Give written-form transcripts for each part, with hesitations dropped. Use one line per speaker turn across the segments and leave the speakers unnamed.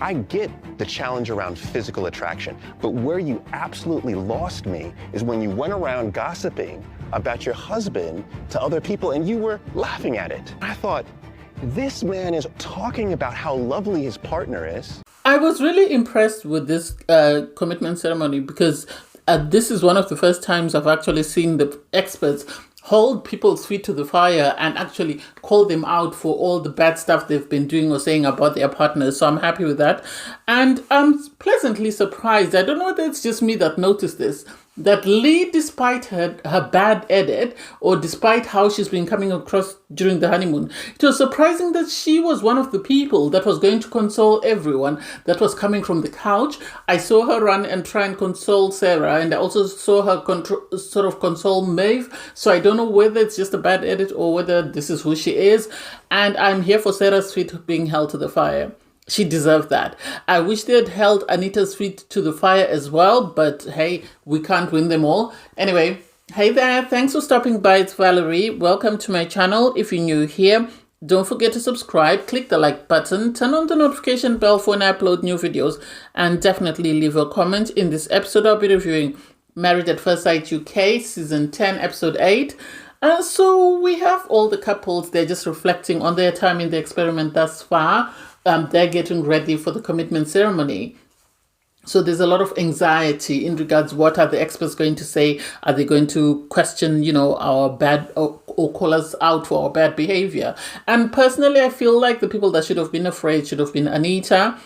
I get the challenge around physical attraction, but where you absolutely lost me is when you went around gossiping about your husband to other people and you were laughing at it. I thought, this man is talking about how lovely his partner is.
I was really impressed with this commitment ceremony because this is one of the first times I've actually seen the experts hold people's feet to the fire and actually call them out for all the bad stuff they've been doing or saying about their partners. So I'm happy with that. And I'm pleasantly surprised. I don't know whether it's just me that noticed this, that Lee, despite her bad edit, or despite how she's been coming across during the honeymoon, it was surprising that she was one of the people that was going to console everyone that was coming from the couch. I saw her run and try and console Sarah, and I also saw her sort of console Maeve. So I don't know whether it's just a bad edit or whether this is who she is. And I'm here for Sarah's feet being held to the fire. She deserved that. I wish they had held Anita's feet to the fire as well, but hey, we can't win them all. Anyway, hey there, thanks for stopping by. It's Valerie. Welcome to my channel. If you're new here, don't forget to subscribe, click the like button, turn on the notification bell for when I upload new videos, and definitely leave a comment. In this episode, I'll be reviewing Married at First Sight UK, Season 10, Episode 8. So we have all the couples, they're just reflecting on their time in the experiment thus far. They're getting ready for the commitment ceremony. So there's a lot of anxiety in regards what are the experts going to say? Are they going to question, our bad or call us out for our bad behavior? And personally, I feel like the people that should have been afraid should have been Anita,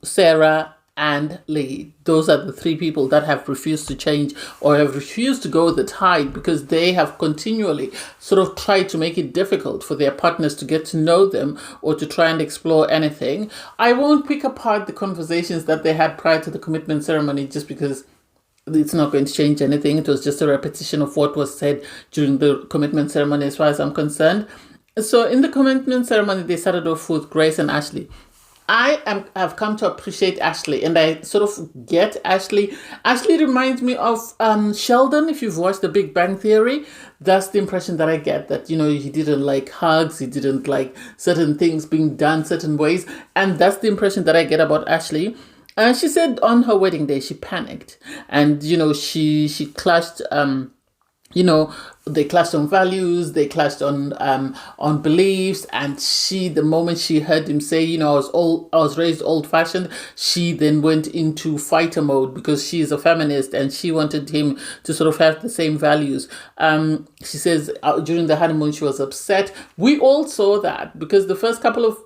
Sarah, and Lee. Those are the three people that have refused to change or have refused to go with the tide because they have continually sort of tried to make it difficult for their partners to get to know them or to try and explore anything. I won't pick apart the conversations that they had prior to the commitment ceremony just because it's not going to change anything. It was just a repetition of what was said during the commitment ceremony as far as I'm concerned. So in the commitment ceremony, they started off with Grace and Ashley. Have come to appreciate Ashley, and I sort of get Ashley. Ashley reminds me of Sheldon. If you've watched The Big Bang Theory, that's the impression that I get, that, he didn't like hugs, he didn't like certain things being done certain ways, and that's the impression that I get about Ashley. She said on her wedding day, she panicked, and, she clashed, they clashed on values, they clashed on beliefs, and the moment she heard him say, I was raised old-fashioned, she then went into fighter mode because she is a feminist and she wanted him to sort of have the same values. She says during the honeymoon she was upset. We all saw that because the first couple of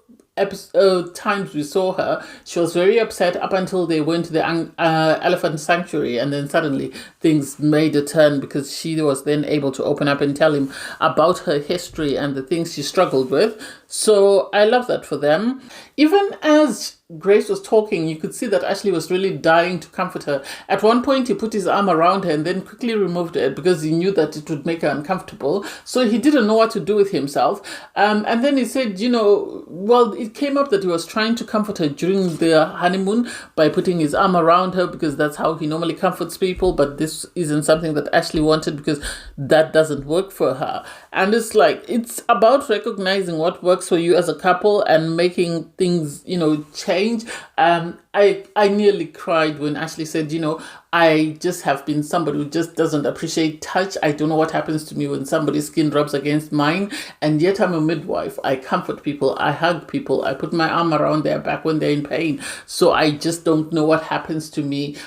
times we saw her, she was very upset up until they went to the elephant sanctuary, and then suddenly things made a turn because she was then able to open up and tell him about her history and the things she struggled with. So I love that for them. Even as Grace was talking, you could see that Ashley was really dying to comfort her. At one point, he put his arm around her and then quickly removed it because he knew that it would make her uncomfortable. So he didn't know what to do with himself. And then he said, it came up that he was trying to comfort her during the honeymoon by putting his arm around her because that's how he normally comforts people. But this isn't something that Ashley wanted because that doesn't work for her. And it's about recognizing what works for you as a couple and making things, change. I nearly cried when Ashley said, I just have been somebody who just doesn't appreciate touch. I don't know what happens to me when somebody's skin rubs against mine, and yet I'm a midwife. I comfort people, I hug people, I put my arm around their back when they're in pain. So I just don't know what happens to me.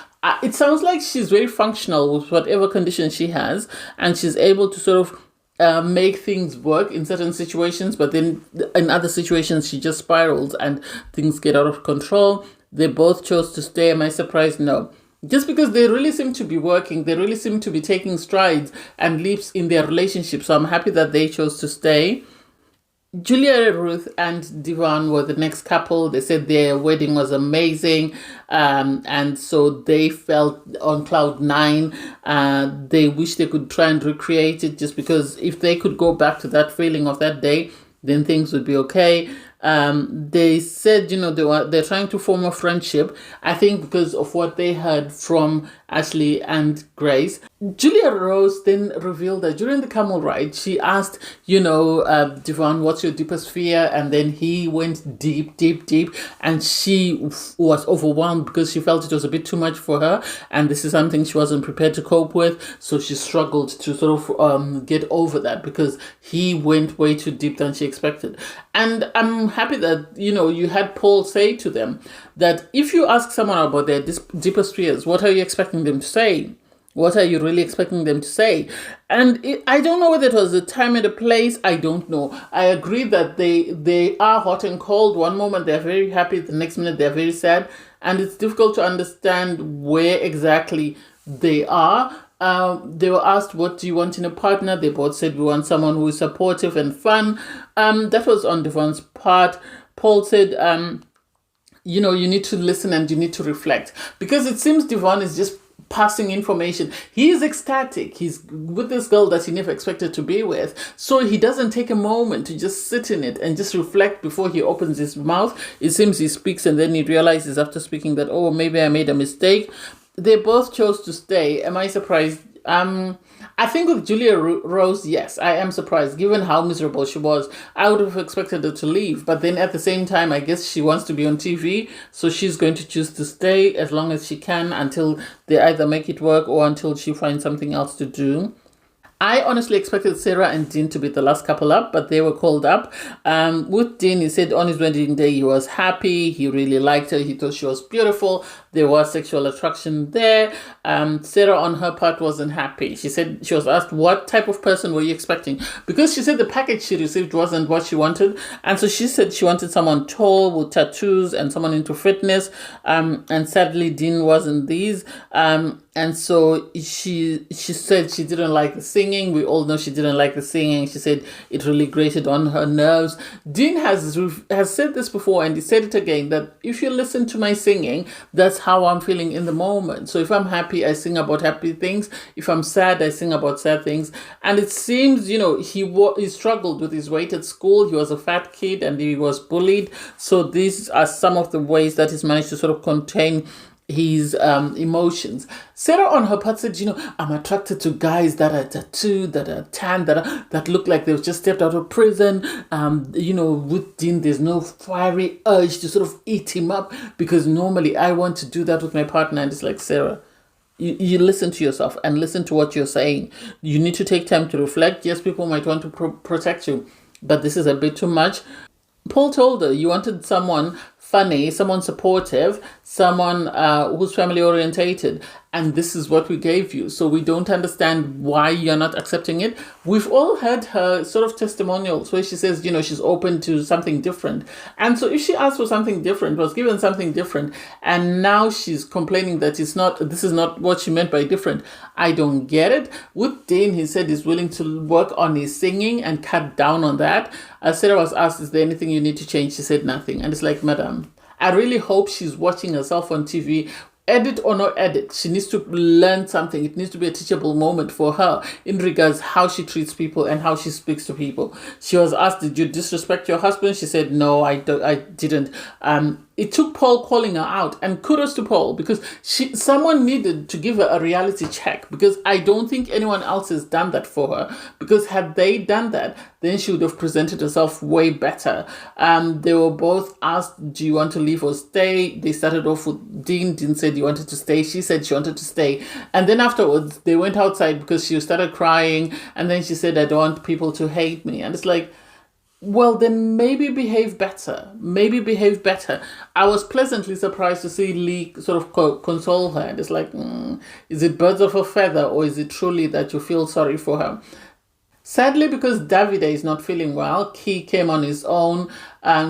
It sounds like she's very functional with whatever condition she has, and she's able to sort of make things work in certain situations, but then in other situations she just spirals and things get out of control. They both chose to stay. Am I surprised? No. Just because they really seem to be working, they really seem to be taking strides and leaps in their relationship. So I'm happy that they chose to stay. Julia, Ruth, and Devon were the next couple. They said their wedding was amazing, and so they felt on cloud nine. They wish they could try and recreate it, just because if they could go back to that feeling of that day, then things would be okay. They said, they're trying to form a friendship, I think because of what they heard from Ashley and Grace. Julia Rose then revealed that during the camel ride, she asked, Devon, what's your deepest fear? And then he went deep, deep, deep. And she was overwhelmed because she felt it was a bit too much for her. And this is something she wasn't prepared to cope with. So she struggled to sort of get over that because he went way too deep than she expected. And I'm happy that, you had Paul say to them that if you ask someone about their deepest fears, what are you expecting them to say? What are you really expecting them to say? And I don't know whether it was the time and the place. I don't know. I agree that they are hot and cold. One moment they're very happy. The next minute they're very sad. And it's difficult to understand where exactly they are. They were asked, what do you want in a partner? They both said, we want someone who is supportive and fun. That was on Devon's part. Paul said, you need to listen and you need to reflect. Because it seems Devon is just passing information. He is ecstatic. He's with this girl that he never expected to be with. So he doesn't take a moment to just sit in it and just reflect before he opens his mouth. It seems he speaks and then he realizes after speaking that, oh, maybe I made a mistake. They both chose to stay. Am I surprised? I think with Julia Rose, yes, I am surprised. Given how miserable she was, I would have expected her to leave. But then at the same time, I guess she wants to be on TV. So she's going to choose to stay as long as she can until they either make it work or until she finds something else to do. I honestly expected Sarah and Dean to be the last couple up, but they were called up. With Dean, he said on his wedding day he was happy. He really liked her. He thought she was beautiful. There was sexual attraction there. Sarah, on her part, wasn't happy. She said she was asked, what type of person were you expecting? Because she said the package she received wasn't what she wanted. And so she said she wanted someone tall with tattoos and someone into fitness. And sadly, Dean wasn't these. And so she said she didn't like the singing. We all know she didn't like the singing. She said it really grated on her nerves. Dean has said this before, and he said it again, that if you listen to my singing, that's how I'm feeling in the moment. So if I'm happy, I sing about happy things. If I'm sad, I sing about sad things. And it seems, he struggled with his weight at school. He was a fat kid and he was bullied. So these are some of the ways that he's managed to sort of contain his emotions. Sarah on her part said, I'm attracted to guys that are tattooed, that are tan, that look like they've just stepped out of prison. With Dean, there's no fiery urge to sort of eat him up because normally I want to do that with my partner. And it's like, Sarah, you listen to yourself and listen to what you're saying. You need to take time to reflect. Yes, people might want to protect you, but this is a bit too much. Paul told her you wanted someone funny, someone supportive, someone who's family orientated, and this is what we gave you. So we don't understand why you're not accepting it. We've all heard her sort of testimonials where she says, she's open to something different. And so if she asked for something different, was given something different, and now she's complaining that this is not what she meant by different, I don't get it. With Dane, he said he's willing to work on his singing and cut down on that. As Sarah was asked, is there anything you need to change? She said nothing. And it's like, madam, I really hope she's watching herself on TV. Edit or not edit, she needs to learn something. It needs to be a teachable moment for her in regards how she treats people and how she speaks to people. She was asked, did you disrespect your husband? She said, no, I didn't. It took Paul calling her out, and kudos to Paul, because someone needed to give her a reality check, because I don't think anyone else has done that for her, because had they done that, then she would have presented herself way better. They were both asked, do you want to leave or stay? They started off with Dean. Dean said he wanted to stay. She said she wanted to stay. And then afterwards, they went outside because she started crying, and then she said, I don't want people to hate me. And it's like, well, then maybe behave better. Maybe behave better. I was pleasantly surprised to see Lee sort of console her. And it's like, is it birds of a feather, or is it truly that you feel sorry for her? Sadly, because Davide is not feeling well, he came on his own.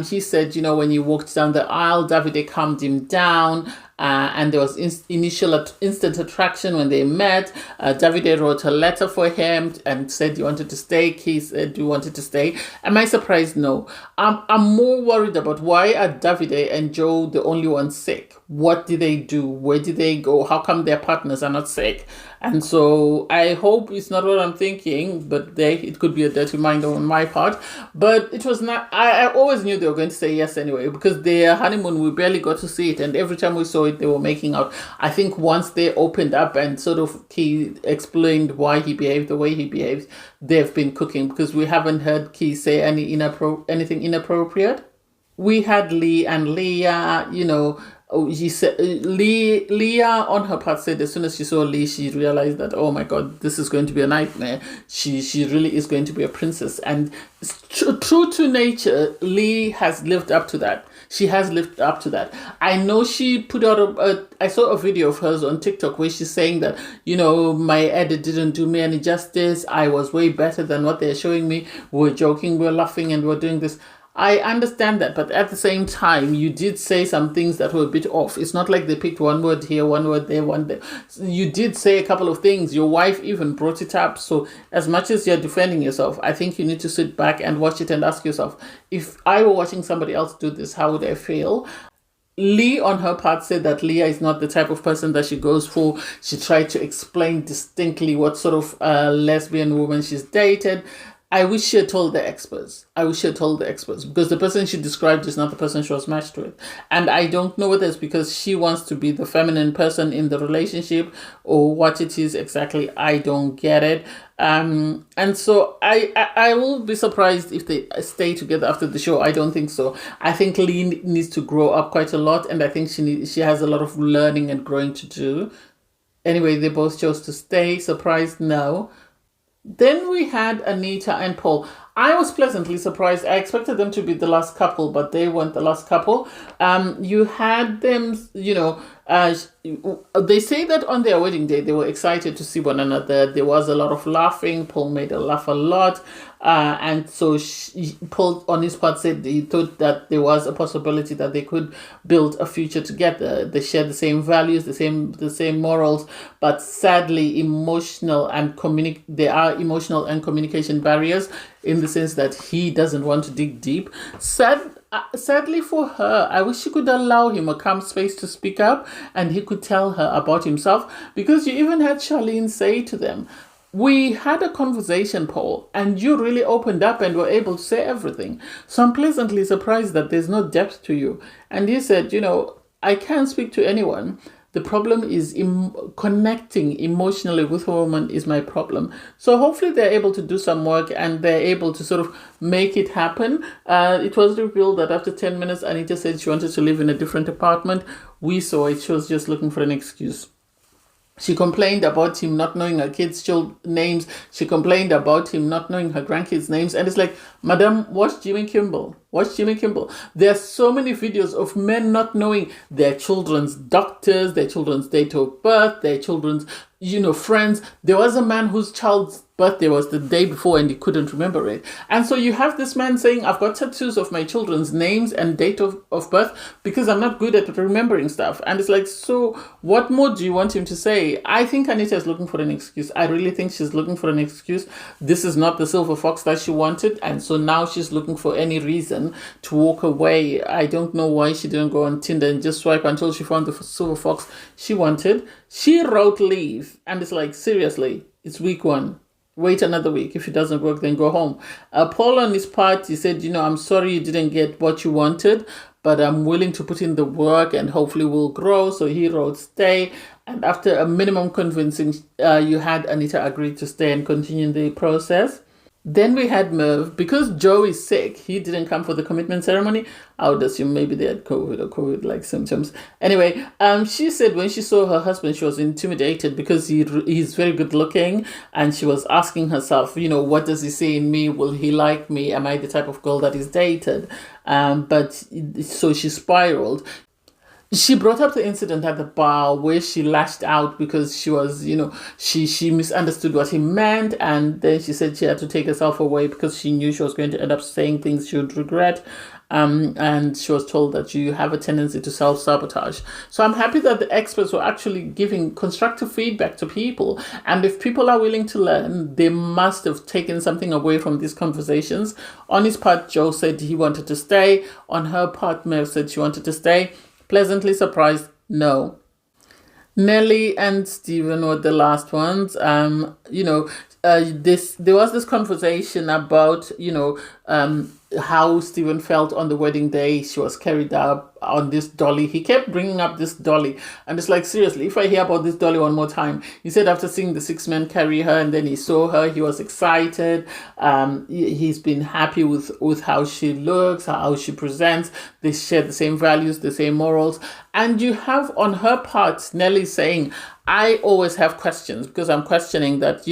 He said, when he walked down the aisle, Davide calmed him down. And there was instant attraction when they met. Davide wrote a letter for him and said he wanted to stay. He said he wanted to stay. Am I surprised? No. I'm more worried about why are Davide and Joe the only ones sick? What did they do? Where did they go? How come their partners are not sick? And so I hope it's not what I'm thinking, but it could be a dirty mind on my part. But it was not. I always knew they were going to say yes anyway, because their honeymoon, we barely got to see it. And every time we saw it, point they were making out. I think once they opened up and sort of Key explained why he behaved the way he behaved, they've been cooking, because we haven't heard Key say anything inappropriate. We had Lee and Leah, he said Leah on her part said as soon as she saw Lee, she realized that, oh my God, this is going to be a nightmare. She really is going to be a princess. And true to nature, Lee has lived up to that. She has lived up to that. I know she put out I saw a video of hers on TikTok where she's saying that, my edit didn't do me any justice. I was way better than what they're showing me. We're joking, we're laughing, and we're doing this. I understand that, but at the same time, you did say some things that were a bit off. It's not like they picked one word here, one word there, one there. You did say a couple of things. Your wife even brought it up. So as much as you're defending yourself, I think you need to sit back and watch it and ask yourself, if I were watching somebody else do this, how would I feel? Lee, on her part, said that Leah is not the type of person that she goes for. She tried to explain distinctly what sort of lesbian woman she's dated. I wish she had told the experts. Because the person she described is not the person she was matched with. And I don't know whether it's because she wants to be the feminine person in the relationship or what it is exactly. I don't get it. And so I will be surprised if they stay together after the show. I don't think so. I think Lee needs to grow up quite a lot, and I think she has a lot of learning and growing to do. Anyway, they both chose to stay. Surprised? No. Then we had Anita and Paul. I was pleasantly surprised. I expected them to be the last couple, but they weren't the last couple. You had them, they say that on their wedding day, they were excited to see one another. There was a lot of laughing. Paul made her laugh a lot. And so Paul, on his part, said he thought that there was a possibility that they could build a future together. They share the same values, the same morals, but sadly, there are emotional and communication barriers, in the sense that he doesn't want to dig deep. Sadly for her, I wish she could allow him a calm space to speak up and he could tell her about himself, because you even had Charlene say to them, we had a conversation, Paul, and you really opened up and were able to say everything. So I'm pleasantly surprised that there's no depth to you. And he said, I can't speak to anyone. The problem is connecting emotionally with a woman is my problem. So hopefully they're able to do some work and they're able to sort of make it happen. It was revealed that after 10 minutes, Anita said she wanted to live in a different apartment. We saw it. She was just looking for an excuse. She complained about him not knowing her kids' names. She complained about him not knowing her grandkids' names. And it's like, Madam, watch Jimmy Kimmel. There are so many videos of men not knowing their children's doctors, their children's date of birth, their children's, friends. There was a man whose child's birthday was the day before and he couldn't remember it. And so you have this man saying, I've got tattoos of my children's names and date of birth because I'm not good at remembering stuff. And it's like, so what more do you want him to say? I think Anita is looking for an excuse. I really think she's looking for an excuse. This is not the silver fox that she wanted. And so now she's looking for any reason to walk away. I don't know why she didn't go on Tinder and just swipe until she found the silver fox she wanted. She wrote leave. And it's like, seriously, it's week 1. Wait another week. If it doesn't work, then go home. Paul, on his part, he said, I'm sorry you didn't get what you wanted, but I'm willing to put in the work and hopefully we'll grow. So he wrote stay. And after a minimum convincing, you had Anita agree to stay and continue the process. Then we had Merv. Because Joe is sick, he didn't come for the commitment ceremony. I would assume maybe they had COVID or COVID-like symptoms. Anyway, she said when she saw her husband, she was intimidated because he's very good looking. And she was asking herself, what does he see in me? Will he like me? Am I the type of girl that is dated? So she spiraled. She brought up the incident at the bar where she lashed out because she was, she misunderstood what he meant. And then she said she had to take herself away because she knew she was going to end up saying things she would regret. And she was told that you have a tendency to self-sabotage. So I'm happy that the experts were actually giving constructive feedback to people. And if people are willing to learn, they must have taken something away from these conversations. On his part, Joe said he wanted to stay. On her part, Mel said she wanted to stay. Pleasantly surprised, no. Nellie and Stephen were the last ones. There was this conversation about, how Stephen felt on the wedding day. She was carried up on this dolly. He kept bringing up this dolly. And it's like, seriously, if I hear about this dolly one more time. He said after seeing the 6 men carry her and then he saw her, he was excited. He's been happy with how she looks, how she presents. They share the same values, the same morals. And you have on her part, Nelly saying, I always have questions because I'm questioning that,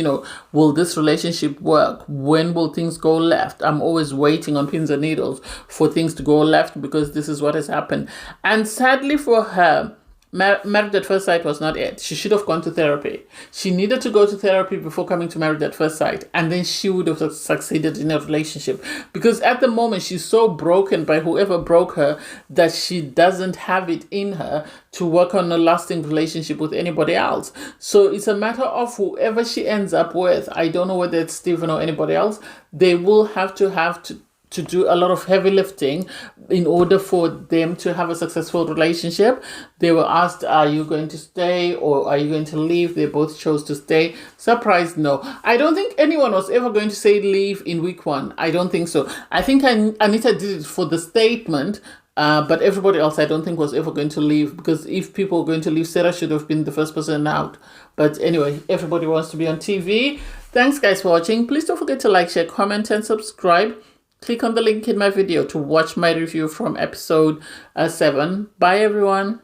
will this relationship work? When will things go left? I'm always waiting on pins and needles for things to go left because this is what has happened. And sadly for her, Married at First Sight was not it. She should have gone to therapy. She needed to go to therapy before coming to Married at First Sight, and then she would have succeeded in a relationship. Because at the moment, she's so broken by whoever broke her that she doesn't have it in her to work on a lasting relationship with anybody else. So it's a matter of whoever she ends up with. I don't know whether it's Stephen or anybody else. They will have to do a lot of heavy lifting in order for them to have a successful relationship. They were asked, are you going to stay or are you going to leave? They both chose to stay. Surprised, no. I don't think anyone was ever going to say leave in week 1. I don't think so. I think Anita did it for the statement, but everybody else I don't think was ever going to leave, because if people were going to leave, Sarah should have been the first person out. But anyway, everybody wants to be on TV. Thanks guys for watching. Please don't forget to like, share, comment and subscribe. Click on the link in my video to watch my review from episode 7. Bye everyone.